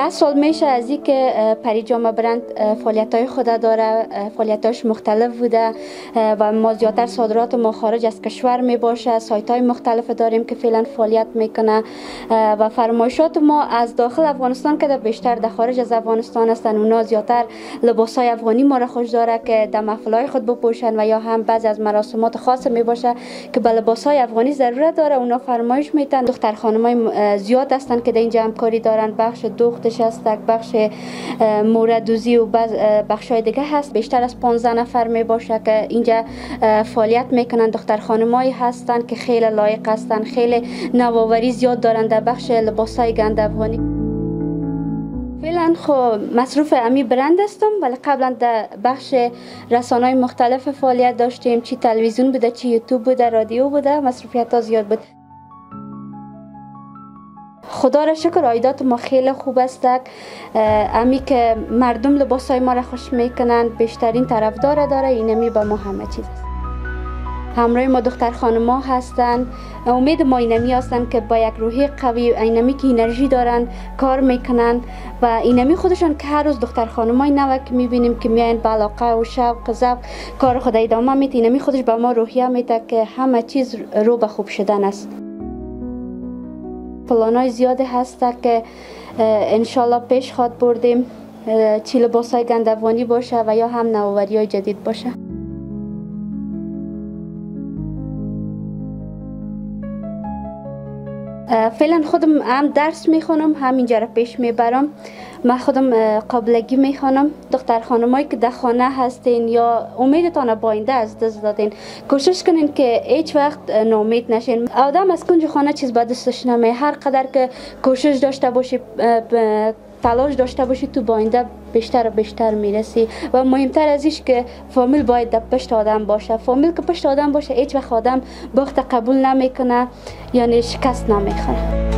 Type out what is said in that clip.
10 سال میشه از این که پری جامه برند فعالیت‌های خود داره، فعالیت‌هاش مختلف بوده و ما زیادتر صادرات ما خارج از کشور می باشه. سایت‌های مختلف داریم که فعلا فعالیت میکنه و فرمایشات ما از داخل افغانستان که بیشتر در خارج از افغانستان هستن. اونا زیادتر لباسای افغانی ما را خوش داره که در محفل‌های خود بپوشن و یا هم بعضی از مراسمات خاص می باشه که به لباسای افغانی ضرورت داره. اونا فرمایش میتن. دختر خانمای زیاد هستن که در اینجا همکاری دارن. بخش دوختش هست، بخش موردوزی و بخشای دیگه هست. بیشتر از 15 نفر می باشه که اینجا فعالیت میکنن. دختر خانمایی هستن که خیلی لایق هستن، خیلی نوآوری زیاد دارن در بخش لباسای گند افغانی. فعلا خب مصروف امی برند هستم، ولی قبلا در بخش رسانه‌های مختلف فعالیت داشتیم، چی تلویزیون بوده، چی یوتیوب بوده، رادیو بوده. مصروفیت ها زیاد بود. خدا را شکر عایدات ما خیلی خوب است. امی که مردم لباسای ما را خوش میکنن بیشترین طرفدار داره. اینمی به ما همه چیز است. همراه ما دختر خانما هستن. امید ما اینمی هستن که با یک روحی قوی، اینمی که انرژی دارن کار میکنن و اینمی خودشان که هر روز دختر خانمای نو که میبینیم که میاین با علاقه و شوق ذوق کار خود ادامه میده. اینمی خودش به ما روحیه میده که همه چیز رو به خوب شدن است. پلانای زیاده هست که انشالله پیش خواد بردیم، چی لباسای گند افغانی باشه و یا هم نوآوری های جدید باشه. فعلا خودم هم درس میخونم، هم اینجا را پیش میبرم. من خودم قابلگی میخوانم. دختر خانمایی که در خانه هستین یا امیدتان با آینده از دست دادین، کوشش کنین که هیچ وقت ناامید نشین. آدم از کنج خانه چیز به دستش نمیه. هر قدر که کوشش داشته باشی، تلاش داشته باشی، تو با آینده بیشتر و بیشتر میرسی. و مهمتر از ایش که فامیل باید در پشت آدم باشه. فامیل که پشت آدم باشه هیچ وقت آدم باخت قبول نمیکنه، یعنی شکست نمیخوره.